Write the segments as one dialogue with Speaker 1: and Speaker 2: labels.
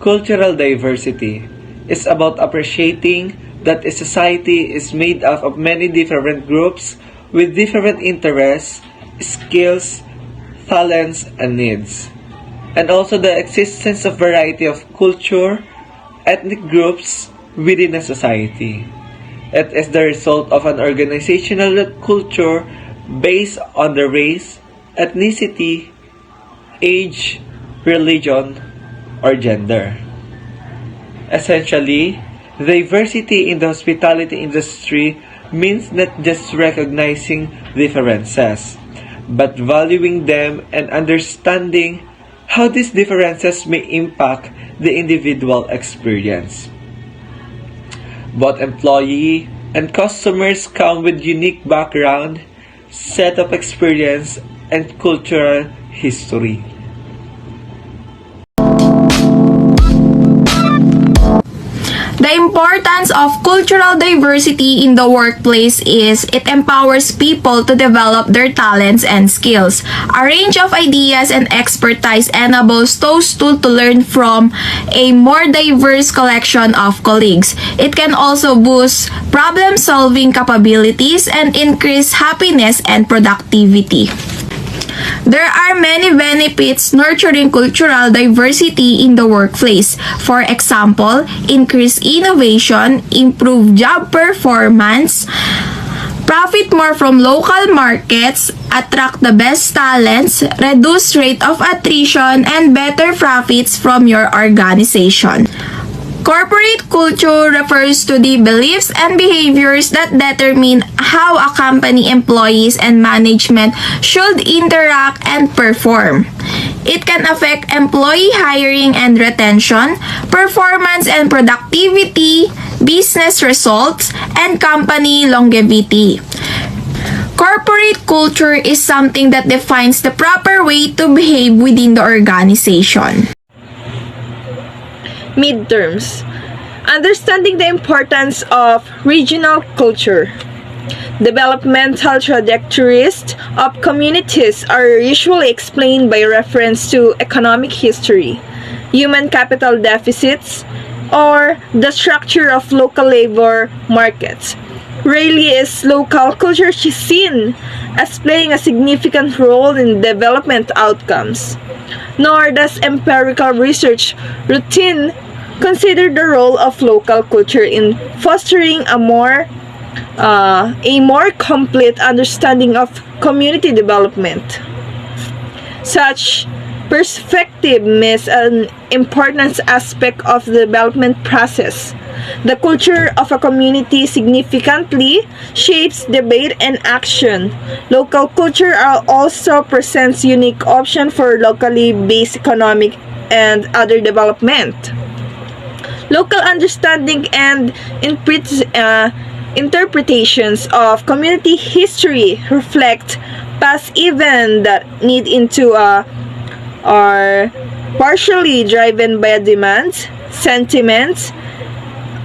Speaker 1: Cultural diversity is about appreciating that a society is made up of many different groups with different interests, skills, talents, and needs. And also the existence of variety of culture, ethnic groups within a society. It is the result of an organizational culture based on the race, ethnicity, age, religion, or gender. Essentially, diversity in the hospitality industry means not just recognizing differences, but valuing them and understanding how these differences may impact the individual experience. Both employee and customers come with unique background, set of experience, and cultural history.
Speaker 2: The importance of cultural diversity in the workplace is it empowers people to develop their talents and skills. A range of ideas and expertise enables those to learn from a more diverse collection of colleagues. It can also boost problem-solving capabilities and increase happiness and productivity. There are many benefits nurturing cultural diversity in the workplace. For example, increase innovation, improve job performance, profit more from local markets, attract the best talents, reduce rate of attrition, and better profits from your organization. Corporate culture refers to the beliefs and behaviors that determine how a company, employees, and management should interact and perform. It can affect employee hiring and retention, performance and productivity, business results, and company longevity. Corporate culture is something that defines the proper way to behave within the organization.
Speaker 3: Midterms. Understanding the importance of regional culture. Developmental trajectories of communities are usually explained by reference to economic history, human capital deficits, or the structure of local labor markets. Rarely is local culture seen as playing a significant role in development outcomes, nor does empirical research routine consider the role of local culture in fostering a more complete understanding of community development. Such perspective miss an important aspect of the development process. The culture of a community significantly shapes debate and action. Local culture also presents unique options for locally based economic and other development. Local understanding and interpretations of community history reflect past events that need into are partially driven by demands, sentiments,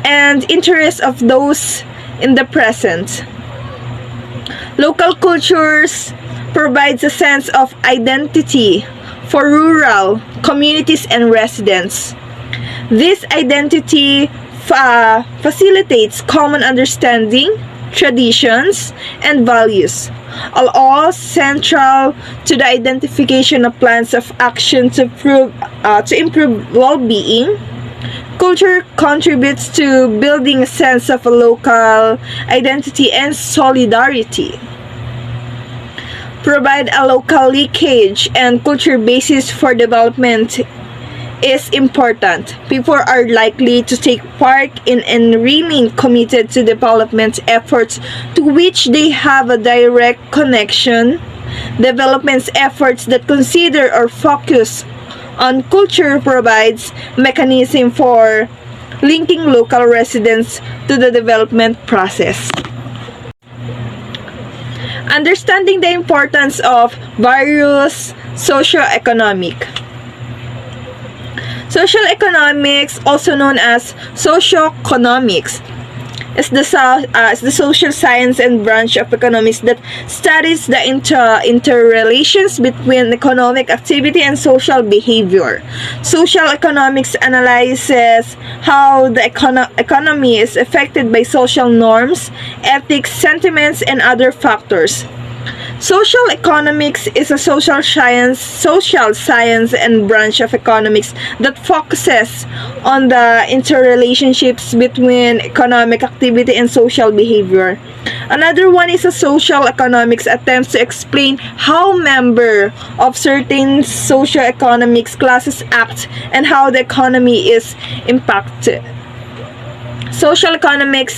Speaker 3: and interests of those in the present. Local cultures provides a sense of identity for rural communities and residents. This identity facilitates common understanding, traditions, and values, all central to the identification of plans of action to improve well-being. Culture contributes to building a sense of a local identity and solidarity. Provide a local linkage and culture basis for development is important. People are likely to take part in and remain committed to development efforts to which they have a direct connection. Development efforts that consider or focus on culture provides mechanism for linking local residents to the development process. Understanding the importance of various socio-economic. Social economics, also known as socioeconomics, is the social science and branch of economics that studies the interrelations between economic activity and social behavior. Social economics analyzes how the economy is affected by social norms, ethics, sentiments, and other factors. Social economics is a social science and branch of economics that focuses on the interrelationships between economic activity and social behavior. Another one is a social economics attempts to explain how member of certain socio-economics classes act and how the economy is impacted. Social economics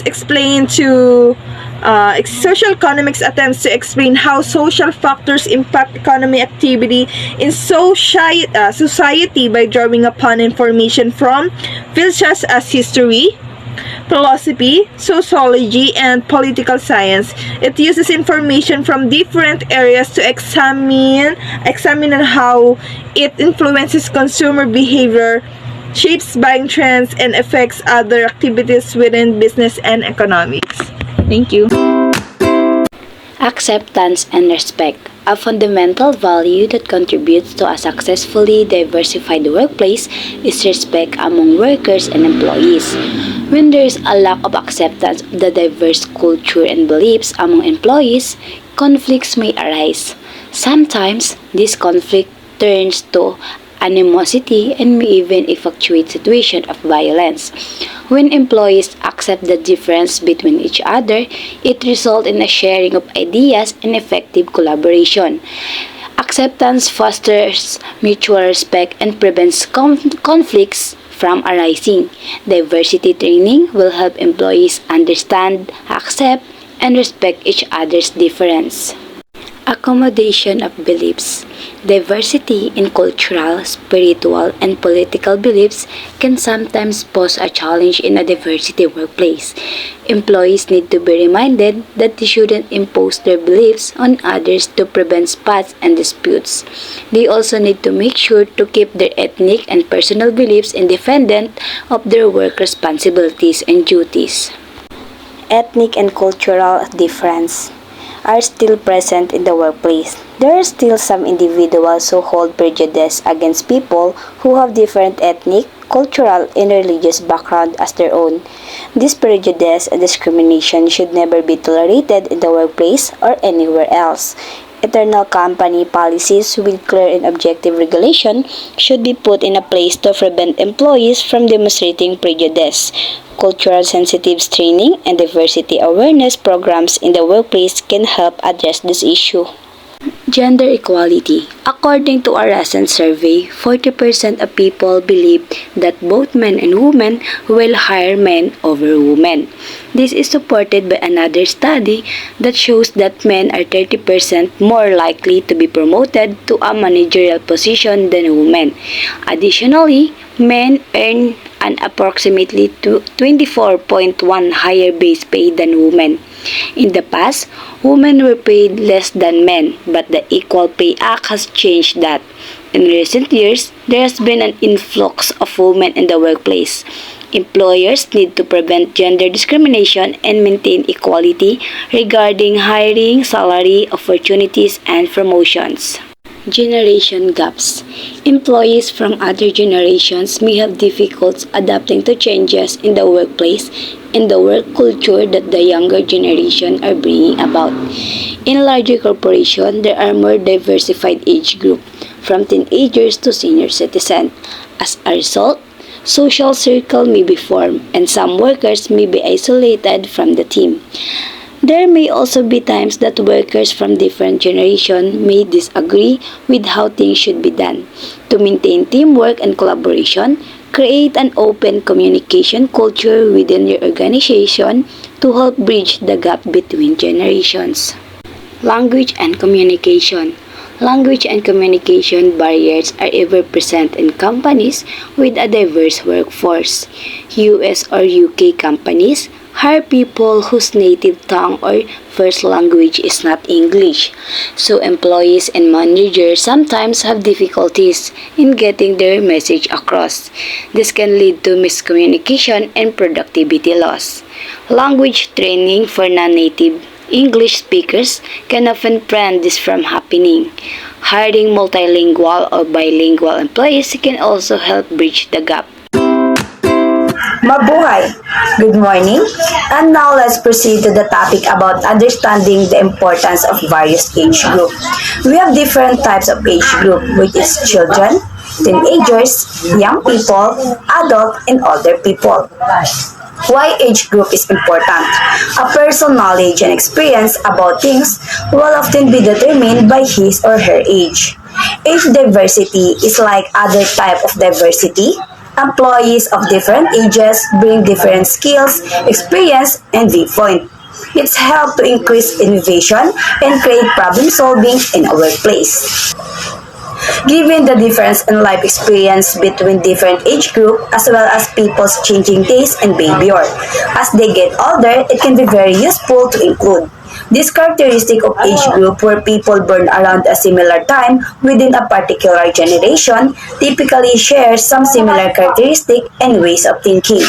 Speaker 3: social economics attempts to explain how social factors impact economic activity in society by drawing upon information from fields such as history, philosophy, sociology, and political science. It uses information from different areas to examine how it influences consumer behavior, shapes buying trends, and affects other activities within business and economics. Thank you.
Speaker 4: Acceptance and respect, a fundamental value that contributes to a successfully diversified workplace, is respect among workers and employees. When there is a lack of acceptance of the diverse culture and beliefs among employees, conflicts may arise. Sometimes, this conflict turns to animosity and may even effectuate situations of violence. When employees accept the difference between each other, it results in a sharing of ideas and effective collaboration. Acceptance fosters mutual respect and prevents conflicts from arising. Diversity training will help employees understand, accept, and respect each other's difference. Accommodation of beliefs. Diversity in cultural, spiritual, and political beliefs can sometimes pose a challenge in a diversity workplace. Employees need to be reminded that they shouldn't impose their beliefs on others to prevent spats and disputes. They also need to make sure to keep their ethnic and personal beliefs independent of their work responsibilities and duties. Ethnic and cultural difference are still present in the workplace. There are still some individuals who hold prejudice against people who have different ethnic, cultural, and religious background as their own. This prejudice and discrimination should never be tolerated in the workplace or anywhere else. Eternal company policies with clear and objective regulation should be put in a place to prevent employees from demonstrating prejudice. Cultural sensitives training and diversity awareness programs in the workplace can help address this issue. Gender equality. According to a recent survey, 40% of people believe that both men and women will hire men over women. This is supported by another study that shows that men are 30% more likely to be promoted to a managerial position than women. Additionally, men earn an approximately 24.1 higher base pay than women. In the past, women were paid less than men, but the Equal Pay Act has changed that. In recent years, there has been an influx of women in the workplace. Employers need to prevent gender discrimination and maintain equality regarding hiring, salary, opportunities, and promotions. Generation gaps. Employees from other generations may have difficulties adapting to changes in the workplace and the work culture that the younger generation are bringing about. In larger corporations, there are more diversified age groups, from teenagers to senior citizens. As a result, social circle may be formed and some workers may be isolated from the team. There may also be times that workers from different generations may disagree with how things should be done. To maintain teamwork and collaboration, create an open communication culture within your organization to help bridge the gap between generations. Language and communication. Language and communication barriers are ever present in companies with a diverse workforce. US or UK companies hire people whose native tongue or first language is not English, so employees and managers sometimes have difficulties in getting their message across. This can lead to miscommunication and productivity loss. Language training for non-native English speakers can often prevent this from happening. Hiring multilingual or bilingual employees can also help bridge the gap.
Speaker 5: Mabuhay! Good morning! And now let's proceed to the topic about understanding the importance of various age group. We have different types of age group, which is children, teenagers, young people, adult, and older people. Why age group is important? A person's knowledge and experience about things will often be determined by his or her age. Age diversity is like other type of diversity. Employees of different ages bring different skills, experience, and viewpoint. It's helped to increase innovation and create problem solving in a workplace. Given the difference in life experience between different age group as well as people's changing tastes and behavior, as they get older, it can be very useful to include. This characteristic of age group where people born around a similar time within a particular generation typically share some similar characteristic and ways of thinking.